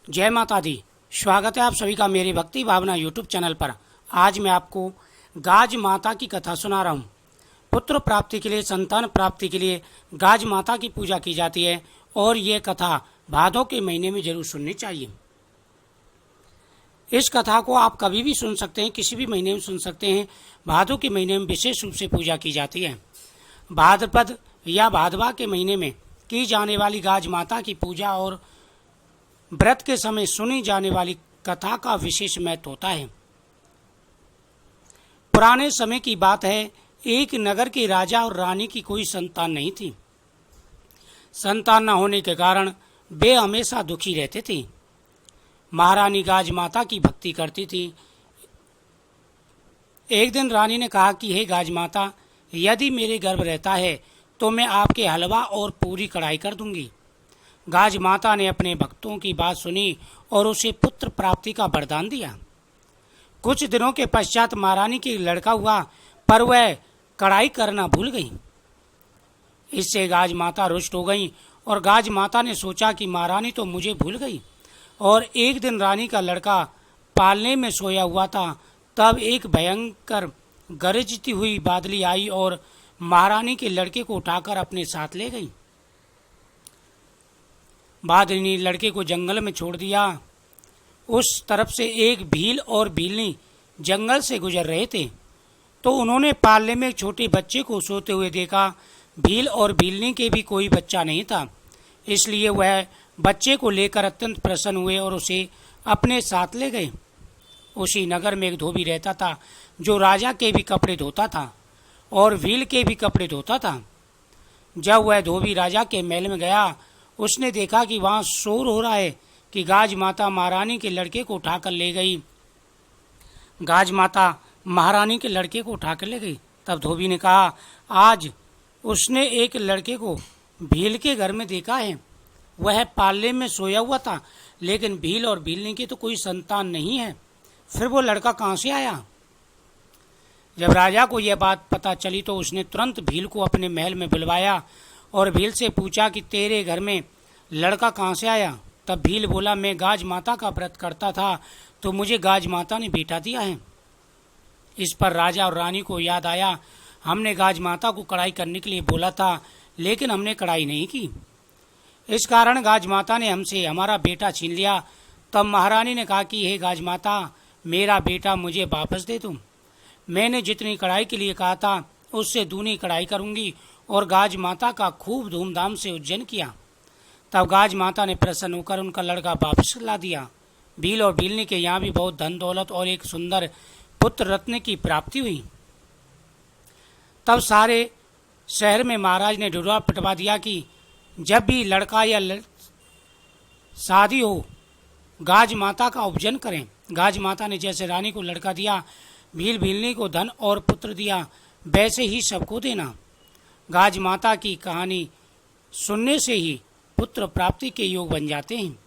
जय माता दी। स्वागत है आप सभी का मेरी भक्ति भावना यूट्यूब चैनल पर। आज मैं आपको गाज माता की कथा सुना रहा हूँ। पुत्र प्राप्ति के लिए, संतान प्राप्ति के लिए गाज माता की पूजा की जाती है और ये कथा भादों के महीने में जरूर सुननी चाहिए। इस कथा को आप कभी भी सुन सकते हैं, किसी भी महीने में सुन सकते हैं। भादों के महीने में विशेष रूप से पूजा की जाती है। भाद्रपद या भादवा के महीने में की जाने वाली गाज माता की पूजा और व्रत के समय सुनी जाने वाली कथा का विशेष महत्व होता है। पुराने समय की बात है, एक नगर के राजा और रानी की कोई संतान नहीं थी। संतान न होने के कारण वे हमेशा दुखी रहते थे। महारानी गाज माता की भक्ति करती थी। एक दिन रानी ने कहा कि हे गाज माता, यदि मेरे गर्भ रहता है तो मैं आपके हलवा और पूरी कढ़ाई कर दूंगी। गाज माता ने अपने भक्तों की बात सुनी और उसे पुत्र प्राप्ति का वरदान दिया। कुछ दिनों के पश्चात महारानी की लड़का हुआ, पर वह कढ़ाई करना भूल गई। इससे गाज माता रुष्ट हो गई और गाज माता ने सोचा कि महारानी तो मुझे भूल गई। और एक दिन रानी का लड़का पालने में सोया हुआ था, तब एक भयंकर गरजती हुई बादली आई और महारानी के लड़के को उठाकर अपने साथ ले गई। बादली ने लड़के को जंगल में छोड़ दिया। उस तरफ से एक भील और भीलनी जंगल से गुजर रहे थे, तो उन्होंने पालने में एक छोटे बच्चे को सोते हुए देखा। भील और भीलनी के भी कोई बच्चा नहीं था, इसलिए वह बच्चे को लेकर अत्यंत प्रसन्न हुए और उसे अपने साथ ले गए। उसी नगर में एक धोबी रहता था, जो राजा के भी कपड़े धोता था और भील के भी कपड़े धोता था। जब वह धोबी राजा के महल में गया, उसने देखा कि वहां शोर हो रहा है कि गाज माता महारानी के लड़के को उठाकर ले गई। गाज माता महारानी के लड़के को उठाकर ले गई। तब धोबी ने कहा, आज उसने एक लड़के को भील के घर में देखा है। वह पालने में सोया हुआ था, लेकिन भील और भीलनी की तो कोई संतान नहीं है। फिर वो लड़का कहाँ से आया? जब राजा को यह बात पता चली तो उसने तुरंत भील को अपने महल में बुलवाया और भील से पूछा कि तेरे घर में लड़का कहाँ से आया? तब भील बोला, मैं गाज माता का व्रत करता था तो मुझे गाज माता ने बेटा दिया है। इस पर राजा और रानी को याद आया, हमने गाज माता को कढ़ाई करने के लिए बोला था, लेकिन हमने कढ़ाई नहीं की। इस कारण गाज माता ने हमसे हमारा बेटा छीन लिया। तब महारानी ने कहा कि हे गाज माता, मेरा बेटा मुझे वापस दे दो। मैंने जितनी कढ़ाई के लिए कहा था उससे दूनी कढ़ाई करूंगी। और गाज माता का खूब धूमधाम से उज्जैन किया। तब गाज माता ने प्रसन्न होकर उनका लड़का वापस ला दिया। भील और भीलनी के यहाँ भी बहुत धन दौलत और एक सुंदर पुत्र रत्न की प्राप्ति हुई। तब सारे शहर में महाराज ने ढुढवा पिटवा दिया कि जब भी लड़का या शादी हो, गाज माता का उपजन करें। गाज माता ने जैसे रानी को लड़का दिया, भील भीलनी को धन और पुत्र दिया, वैसे ही सबको देना। गाज माता की कहानी सुनने से ही पुत्र प्राप्ति के योग बन जाते हैं।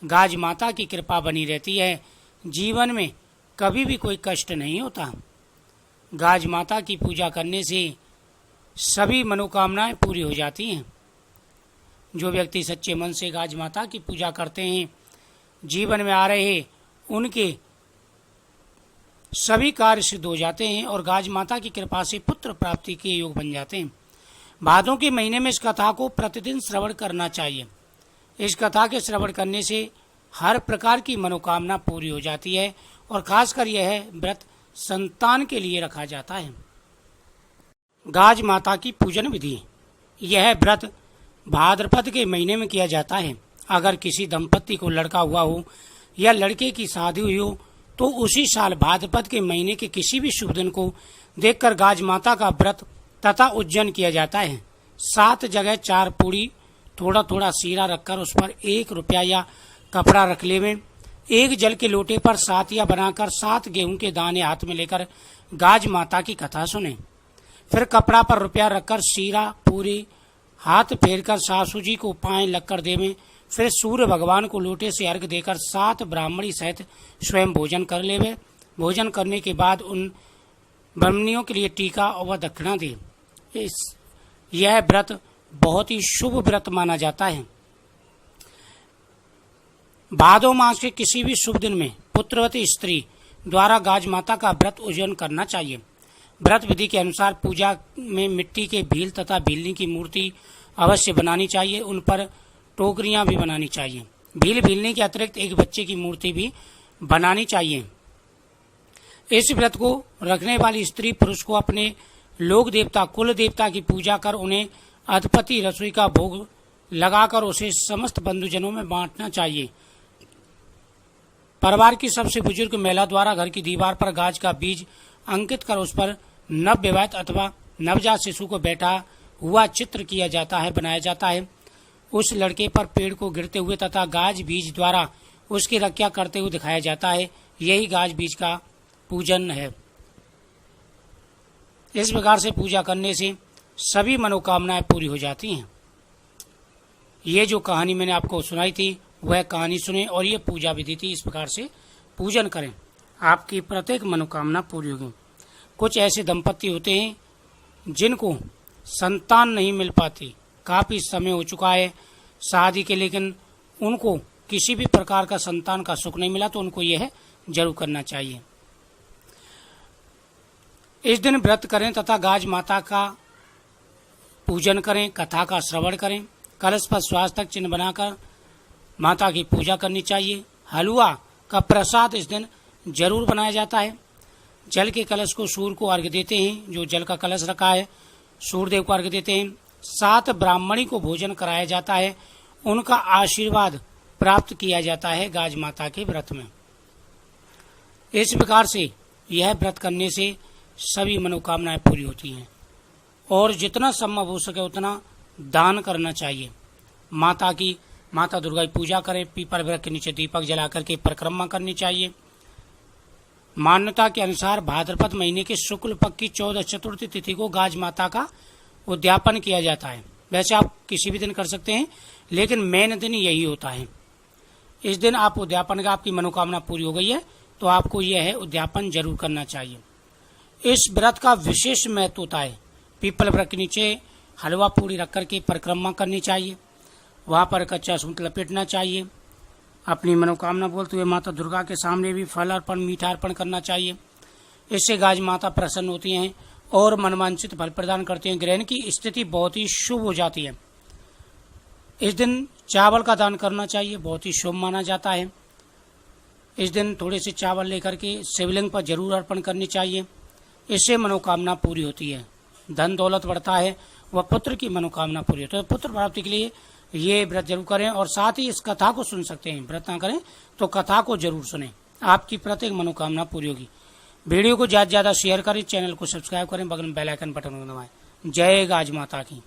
गाज माता की कृपा बनी रहती है, जीवन में कभी भी कोई कष्ट नहीं होता। गाज माता की पूजा करने से सभी मनोकामनाएं पूरी हो जाती हैं। जो व्यक्ति सच्चे मन से गाज माता की पूजा करते हैं, जीवन में आ रहे उनके सभी कार्य सिद्ध हो जाते हैं और गाज माता की कृपा से पुत्र प्राप्ति के योग बन जाते हैं। भादों के महीने में इस कथा को प्रतिदिन श्रवण करना चाहिए। इस कथा के श्रवण करने से हर प्रकार की मनोकामना पूरी हो जाती है और खासकर यह व्रत संतान के लिए रखा जाता है। गाज माता की पूजन विधि। यह व्रत भाद्रपद के महीने में किया जाता है। अगर किसी दंपत्ति को लड़का हुआ हो या लड़के की शादी हुई हो तो उसी साल भाद्रपद के महीने के किसी भी शुभ दिन को देखकर गाज माता का व्रत तथा उज्जैन किया जाता है। 7 जगह 4 पूड़ी, थोड़ा थोड़ा सीरा रखकर उस पर 1 रुपया या कपड़ा रख लेवे। एक जल के लोटे पर 7 या बनाकर 7 गेहूं के दाने हाथ में लेकर गाज माता की कथा सुने। फिर कपड़ा पर रुपया रखकर सीरा पूरी हाथ फेरकर सासू जी को पाएं लगकर देवे। फिर सूर्य भगवान को लोटे से अर्घ देकर 7 ब्राह्मणी सहित स्वयं भोजन कर लेवे। भोजन करने के बाद उन ब्राह्मणियों के लिए टीका और दक्षिणा दे। यह व्रत बहुत ही शुभ व्रत माना जाता है। भादो मास के किसी भी शुभ दिन में पुत्रवती स्त्री द्वारा गाज माता का व्रत उज्जैन करना चाहिए। व्रत विधि के अनुसार पूजा में मिट्टी के भील तथा भीलनी की मूर्ति अवश्य बनानी चाहिए। उन पर टोकरियां भी बनानी चाहिए। भील भीलनी के अतिरिक्त एक बच्चे की मूर्ति भी बनानी चाहिए। इस व्रत को रखने वाली स्त्री पुरुष को अपने लोक देवता कुल देवता की पूजा कर उन्हें अधपति रसोई का भोग लगाकर उसे समस्त बंधुजनों में बांटना चाहिए। परिवार की सबसे बुजुर्ग महिला द्वारा घर की दीवार पर गाज का बीज अंकित कर उस पर नव विवाहित अथवा नवजात शिशु को बैठा हुआ चित्र किया जाता है, बनाया जाता है। उस लड़के पर पेड़ को गिरते हुए तथा गाज बीज द्वारा उसकी रक्षा करते हुए दिखाया जाता है। यही गाज बीज का पूजन है। इस प्रकार से पूजा करने से सभी मनोकामनाएं पूरी हो जाती हैं। ये जो कहानी मैंने आपको सुनाई थी वह कहानी सुने और ये पूजा विधि थी। इस प्रकार से पूजन करें, आपकी प्रत्येक मनोकामना पूरी होगी। कुछ ऐसे दंपति होते हैं जिनको संतान नहीं मिल पाती, काफी समय हो चुका है शादी के, लेकिन उनको किसी भी प्रकार का संतान का सुख नहीं मिला, तो उनको यह जरूर करना चाहिए। इस दिन व्रत करें तथा गाज माता का पूजन करें, कथा का श्रवण करें। कलश पर स्वास्थ्य चिन्ह बनाकर माता की पूजा करनी चाहिए। हलवा का प्रसाद इस दिन जरूर बनाया जाता है। जल के कलश को सूर्य को अर्घ्य देते हैं। जो जल का कलश रखा है सूर्यदेव को अर्घ्य देते हैं। 7 ब्राह्मणी को भोजन कराया जाता है, उनका आशीर्वाद प्राप्त किया जाता है गाज माता के व्रत में। इस प्रकार से यह व्रत करने से सभी मनोकामनाएं पूरी होती हैं और जितना संभव हो सके उतना दान करना चाहिए। माता दुर्गा की पूजा करें। पीपल वृक्ष के नीचे दीपक जला करके परिक्रमा करनी चाहिए। मान्यता के अनुसार भाद्रपद महीने के शुक्ल पक्ष की 14 चतुर्थी तिथि को गाज माता का उद्यापन किया जाता है। वैसे आप किसी भी दिन कर सकते हैं, लेकिन मेन दिन यही होता है। इस दिन आप उद्यापन का, आपकी मनोकामना पूरी हो गई है तो आपको यह है उद्यापन जरूर करना चाहिए। इस व्रत का विशेष महत्व होता है। पीपल वृक्ष के नीचे हलवा पूरी रख करके परिक्रमा करनी चाहिए। वहाँ पर कच्चा सूत लपेटना चाहिए। अपनी मनोकामना बोलते हुए माता दुर्गा के सामने भी फल अर्पण, मीठा अर्पण करना चाहिए। इससे गाज माता प्रसन्न होती हैं और मनवांछित फल प्रदान करते हैं। ग्रहण की स्थिति बहुत ही शुभ हो जाती है। इस दिन चावल का दान करना चाहिए, बहुत ही शुभ माना जाता है। इस दिन थोड़े से चावल लेकर के शिवलिंग पर जरूर अर्पण करनी चाहिए। इससे मनोकामना पूरी होती है, धन दौलत बढ़ता है, वह पुत्र की मनोकामना पूरी होती है। तो पुत्र प्राप्ति के लिए ये व्रत जरूर करें और साथ ही इस कथा को सुन सकते हैं। व्रत ना करें तो कथा को जरूर सुनें, आपकी प्रत्येक मनोकामना पूरी होगी। वीडियो को ज़्यादा से ज़्यादा शेयर करें, चैनल को सब्सक्राइब करें, बगल में बेल आइकन बटन को दबाएं। जय गाज माता की।